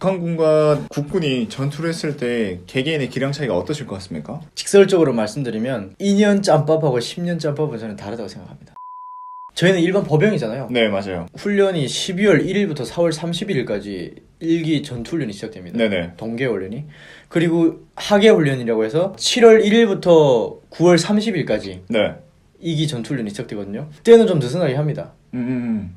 북한군과 국군이 전투를 했을 때 개개인의 기량 차이가 어떠실 것 같습니까? 직설적으로 말씀드리면 2년 짬밥하고 10년 짬밥은 저는 다르다고 생각합니다. 저희는 일반 법영이잖아요. 네, 맞아요. 훈련이 12월 1일부터 4월 31일까지 1기 전투훈련이 시작됩니다. 네네. 동계훈련이. 그리고 하계훈련이라고 해서 7월 1일부터 9월 30일까지 네. 2기 전투훈련이 시작되거든요. 그때는 좀 느슨하게 합니다.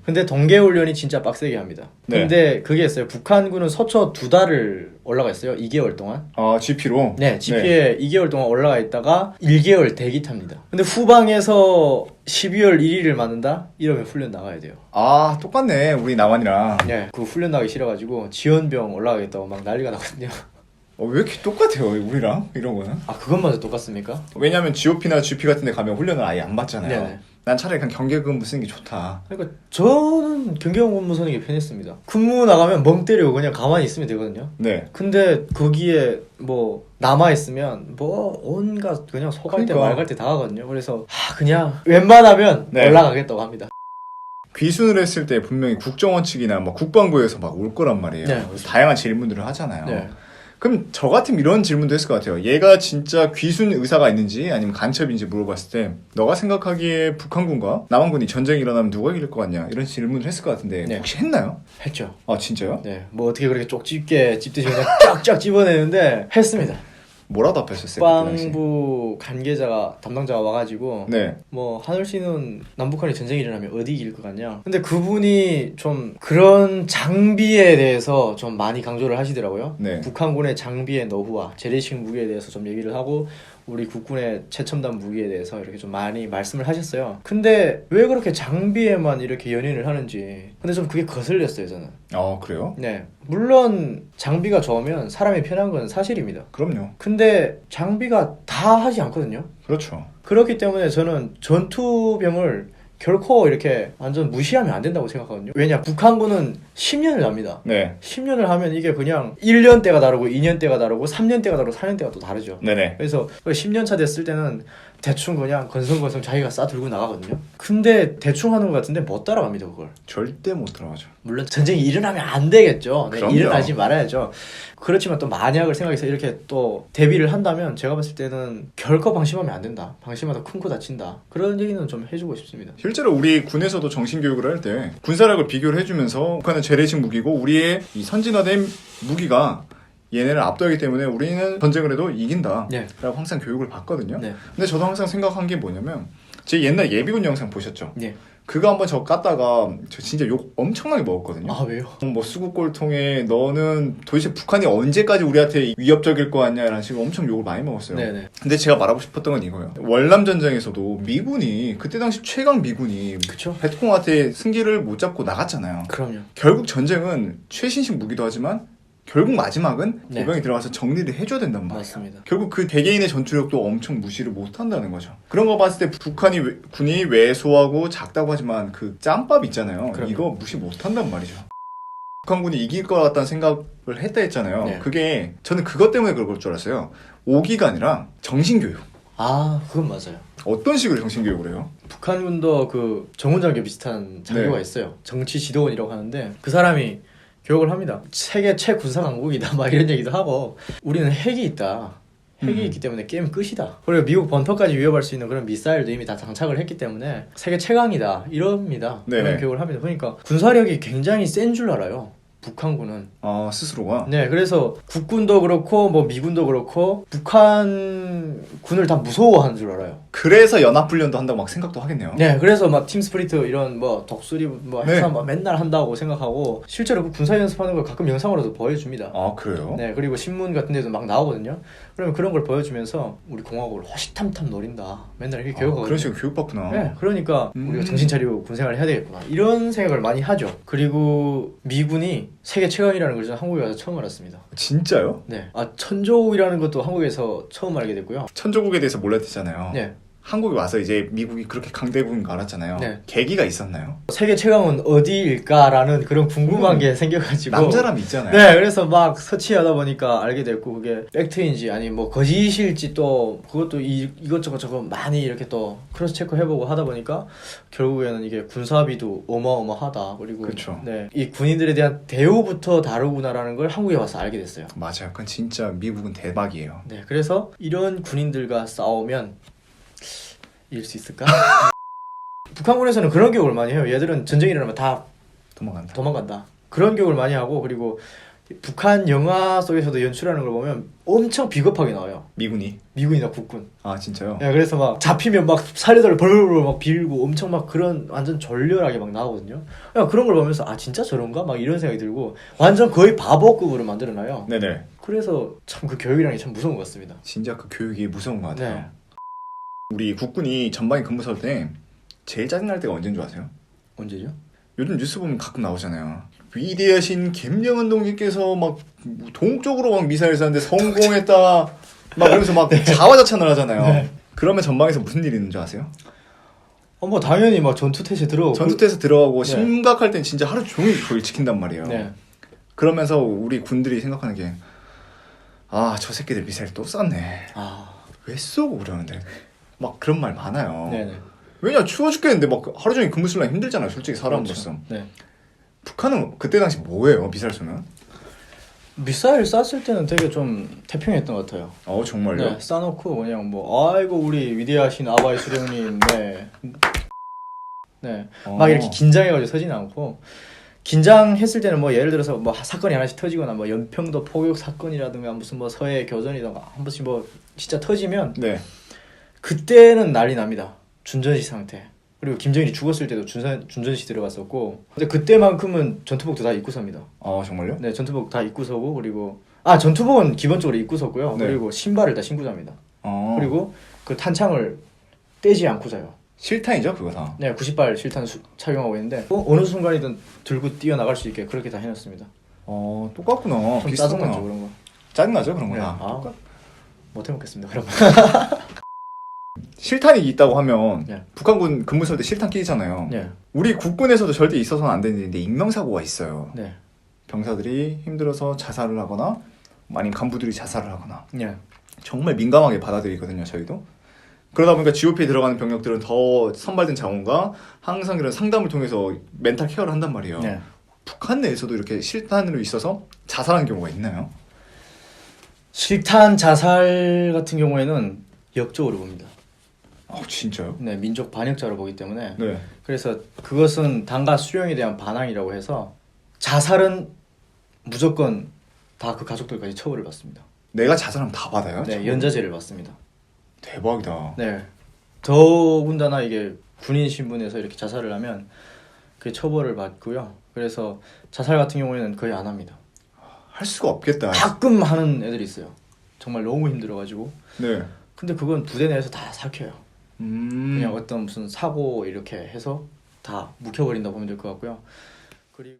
근데 동계훈련이 진짜 빡세게 합니다. 네. 근데 그게 있어요. 북한군은 서초 2달을 올라가 있어요. 2개월 동안. 아, GP로? 네, GP에 2개월 동안 올라가 있다가 1개월 대기 탑니다. 근데 후방에서 12월 1일을 맞는다? 이러면 훈련 나가야 돼요. 아, 똑같네. 우리 남한이랑. 네, 그 훈련 나가기 싫어가지고 지원병 올라가겠다고 막 난리가 나거든요. 왜 이렇게 똑같아요, 우리랑? 이런 거는? 아, 그것마저 똑같습니까? 왜냐면 GOP나 GP 같은 데 가면 훈련을 아예 안 받잖아요. 네네. 난 차라리 그냥 경계근무 쓰는 게 좋다. 그러니까 저는 경계근무 서는 게 편했습니다. 근무 나가면 멍 때리고 그냥 가만히 있으면 되거든요. 네. 근데 거기에 뭐 남아있으면 뭐 온갖 그냥 소갈 때 그러니까. 말 갈 때 다 하거든요. 그래서 그냥 웬만하면 네. 올라가겠다고 합니다. 귀순을 했을 때 분명히 국정원 측이나 뭐 국방부에서 막 올 거란 말이에요. 네, 그래서 다양한 질문들을 하잖아요. 네. 그럼 저 같으면 이런 질문도 했을 것 같아요. 얘가 진짜 귀순 의사가 있는지 아니면 간첩인지 물어봤을 때 너가 생각하기에 북한군과 남한군이 전쟁이 일어나면 누가 이길 것 같냐 이런 질문을 했을 것 같은데 네. 혹시 했나요? 했죠. 아 진짜요? 네, 뭐 어떻게 그렇게 쪽집게 찝듯이 그냥 쫙쫙 집어내는데 했습니다. 뭐라고 답하셨어요? 그때 당시? 국방부 관계자가 담당자가 와가지고 네. 뭐 한올 씨는 남북한이 전쟁이 일어나면 어디 이길 것 같냐. 근데 그분이 좀 그런 장비에 대해서 좀 많이 강조를 하시더라고요. 네. 북한군의 장비의 노후화, 재래식 무기에 대해서 좀 얘기를 하고 우리 국군의 최첨단 무기에 대해서 이렇게 좀 많이 말씀을 하셨어요. 근데 왜 그렇게 장비에만 이렇게 연연을 하는지 근데 좀 그게 거슬렸어요 저는. 그래요? 네, 물론 장비가 좋으면 사람이 편한 건 사실입니다. 그럼요. 근데 장비가 다 하지 않거든요. 그렇죠. 그렇기 때문에 저는 전투병을 결코 이렇게 완전 무시하면 안 된다고 생각하거든요. 왜냐, 북한군은 10년을 합니다. 네. 10년을 하면 이게 그냥 1년 때가 다르고 2년 때가 다르고 3년 때가 다르고 4년 때가 또 다르죠. 네네. 그래서 10년 차 됐을 때는 대충 그냥 건성건성 자기가 싸 들고 나가거든요. 근데 대충 하는 것 같은데 못 따라갑니다 그걸. 절대 못 들어가죠. 물론 전쟁이 일어나면 안 되겠죠. 네, 그럼요. 일어나지 말아야죠. 그렇지만 또 만약을 생각해서 이렇게 또 대비를 한다면 제가 봤을 때는 결코 방심하면 안 된다. 방심하다 큰 코 다친다. 그런 얘기는 좀 해주고 싶습니다. 실제로 우리 군에서도 정신교육을 할 때 군사력을 비교를 해주면서 북한은 재래식 무기고 우리의 이 선진화된 무기가 얘네를 압도하기 때문에 우리는 전쟁을 해도 이긴다 네. 라고 항상 교육을 받거든요. 네. 근데 저도 항상 생각한 게 뭐냐면 제 옛날 예비군 영상 보셨죠? 네. 그거 한번 저 깠다가 저 진짜 욕 엄청나게 먹었거든요. 아, 왜요? 뭐 수국골통에 너는 도대체 북한이 언제까지 우리한테 위협적일 거 같냐 라는 식으로 엄청 욕을 많이 먹었어요. 네네. 근데 제가 말하고 싶었던 건 이거예요. 월남 전쟁에서도 미군이 그때 당시 최강 미군이 그쵸? 베트콩한테 승기를 못 잡고 나갔잖아요. 그럼요. 결국 전쟁은 최신식 무기도 하지만 결국 마지막은 네. 보병이 들어가서 정리를 해줘야 된단 말이에요. 맞습니다. 결국 그 개개인의 전투력도 엄청 무시를 못한다는 거죠. 그런 거 봤을 때 북한이 군이 왜소하고 작다고 하지만 그 짬밥 있잖아요. 그럼요. 이거 무시 못한단 말이죠. 북한군이 이길 것 같다는 생각을 했다 했잖아요. 네. 그게 저는 그것 때문에 그럴 줄 알았어요. 오기가 아니라 정신교육. 아, 그건 맞아요. 어떤 식으로 정신교육을 해요? 북한군도 그 정훈장교 비슷한 장교가 네. 있어요. 정치 지도원이라고 하는데 그 사람이 교육을 합니다. 세계 최군사 강국이다 막 이런 얘기도 하고 우리는 핵이 있다. 핵이 있기 때문에 게임 끝이다. 그리고 미국 본토까지 위협할 수 있는 그런 미사일도 이미 다 장착을 했기 때문에 세계 최강이다. 이럽니다. 네네. 그런 교육을 합니다. 그러니까 군사력이 굉장히 센 줄 알아요. 북한군은. 아 스스로가? 네, 그래서 국군도 그렇고 뭐 미군도 그렇고 북한 군을 다 무서워하는 줄 알아요. 그래서 연합훈련도 한다고 막 생각도 하겠네요. 네, 그래서 막 팀스프리트 이런 뭐 독수리 뭐 네. 행사 막 맨날 한다고 생각하고 실제로 그 군사 연습하는 걸 가끔 영상으로도 보여줍니다. 아 그래요? 네, 그리고 신문 같은 데도 막 나오거든요. 그러면 그런 걸 보여주면서 우리 공화국을 호시탐탐 노린다. 맨날 이렇게 교육하거든요. 그런 식으로 교육받구나. 네, 그러니까 우리가 정신 차리고 군생활을 해야 되겠구나. 이런 생각을 많이 하죠. 그리고 미군이 세계 최강이라는 걸 저는 한국에 와서 처음 알았습니다. 진짜요? 네, 아 천조국이라는 것도 한국에서 처음 알게 됐고요. 천조국에 대해서 몰랐잖아요. 네, 한국에 와서 이제 미국이 그렇게 강대국인 거 알았잖아요. 네. 계기가 있었나요? 세계 최강은 어디일까라는 그런 궁금한 게 생겨가지고 남자람이 있잖아요. 네, 그래서 막 서치하다 보니까 알게 됐고 그게 팩트인지 아니 뭐 거짓일지 또 그것도 이것저것 저것 많이 이렇게 또 크로스 체크 해보고 하다 보니까 결국에는 이게 군사비도 어마어마하다. 그리고 그쵸. 네, 이 군인들에 대한 대우부터 다르구나라는 걸 한국에 와서 알게 됐어요. 맞아요. 그건 진짜 미국은 대박이에요. 네, 그래서 이런 군인들과 싸우면 이길 수 있을까? 북한군에서는 그런 교육을 많이 해요. 얘들은 전쟁이 일어나면 다 도망간다. 그런 교육을 많이 하고 그리고 북한 영화 속에서도 연출하는 걸 보면 엄청 비겁하게 나와요. 미군이나 국군. 아 진짜요? 네, 그래서 막 잡히면 막 살려달라고 벌벌 막 빌고 엄청 막 그런 완전 졸렬하게 막 나오거든요. 그냥 그런 걸 보면서 아 진짜 저런가? 막 이런 생각이 들고 완전 거의 바보급으로 만들어놔요. 네네. 그래서 참 그 교육이라는 게 참 무서운 것 같습니다. 진짜 그 교육이 무서운 것 같아요. 네. 우리 국군이 전방에 근무 설 때 제일 짜증날 때가 언제인 줄 아세요? 언제죠? 요즘 뉴스 보면 가끔 나오잖아요. 위대하신 김정은 동지께서 막 동쪽으로 막 미사일 쐈는데 성공했다. 막 그러면서 막 자화자찬을 하잖아요. 네. 그러면 전방에서 무슨 일이 있는 줄 아세요? 뭐 당연히 막 전투태세 들어가고 전투태에서 들어가고 네. 심각할 땐 진짜 하루 종일 거기 지킨단 말이에요. 네. 그러면서 우리 군들이 생각하는 게 아, 저 새끼들 미사일 또 쐈네. 아, 왜 쏘고 그러는데. 막 그런 말 많아요. 네네. 왜냐 추워 죽겠는데 막 하루 종일 근무 쓰려면 힘들잖아요. 솔직히 사람으로서. 그렇죠. 네. 북한은 그때 당시 뭐예요? 미사일 쏘면? 미사일 쐈을 때는 되게 좀 태평했던 것 같아요. 정말요? 네, 쏴놓고 그냥 뭐 아이고 우리 위대하신 아바이 수령님, 네, 네, 막 이렇게 긴장해가지고 서지는 않고 긴장했을 때는 뭐 예를 들어서 뭐 사건이 하나씩 터지거나 뭐 연평도 포격 사건이라든가 무슨 뭐 서해 교전이든가 한 번씩 뭐 진짜 터지면 네. 그때는 난리 납니다. 준전시 상태. 그리고 김정일이 죽었을 때도 준전시 들어갔었고 근데 그때만큼은 전투복도 다 입고 섭니다. 정말요? 네, 전투복 다 입고 서고 그리고 전투복은 기본적으로 입고 서고요. 네. 그리고 신발을 다 신고 잡니다. 그리고 그리고 그 탄창을 떼지 않고 자요. 실탄이죠, 그거 다. 네, 90발 실탄 착용하고 있는데 어느 순간이든 들고 뛰어나갈 수 있게 그렇게 다 해놨습니다. 똑같구나. 좀 비슷하구나. 짜증나죠 그런 거. 짜증나죠, 그런 거 네. 다. 못 해먹겠습니다. 그러면. 실탄이 있다고 하면 네. 북한군 근무 설 때 실탄 끼잖아요. 네, 우리 국군에서도 절대 있어서는 안 되는데 인명사고가 있어요. 네, 병사들이 힘들어서 자살을 하거나 아니면 간부들이 자살을 하거나 네, 정말 민감하게 받아들이거든요, 저희도. 그러다 보니까 GOP에 들어가는 병력들은 더 선발된 자원과 항상 이런 상담을 통해서 멘탈 케어를 한단 말이에요. 네. 북한 내에서도 이렇게 실탄으로 있어서 자살하는 경우가 있나요? 실탄 자살 같은 경우에는 역적으로 봅니다. 진짜요? 네, 민족 반역자로 보기 때문에 네. 그래서 그것은 당과 수령에 대한 반항이라고 해서 자살은 무조건 다 그 가족들까지 처벌을 받습니다. 내가 자살하면 다 받아요? 네, 저거? 연자제를 받습니다. 대박이다. 네, 더군다나 이게 군인 신분에서 이렇게 자살을 하면 그 처벌을 받고요. 그래서 자살 같은 경우에는 거의 안 합니다. 할 수가 없겠다. 가끔 하는 애들이 있어요. 정말 너무 힘들어가지고. 네. 근데 그건 부대 내에서 다 삭혀요. 그냥 그냥 어떤 무슨 사고 이렇게 해서 다 묵혀버린다 보면 될 것 같고요. 그리고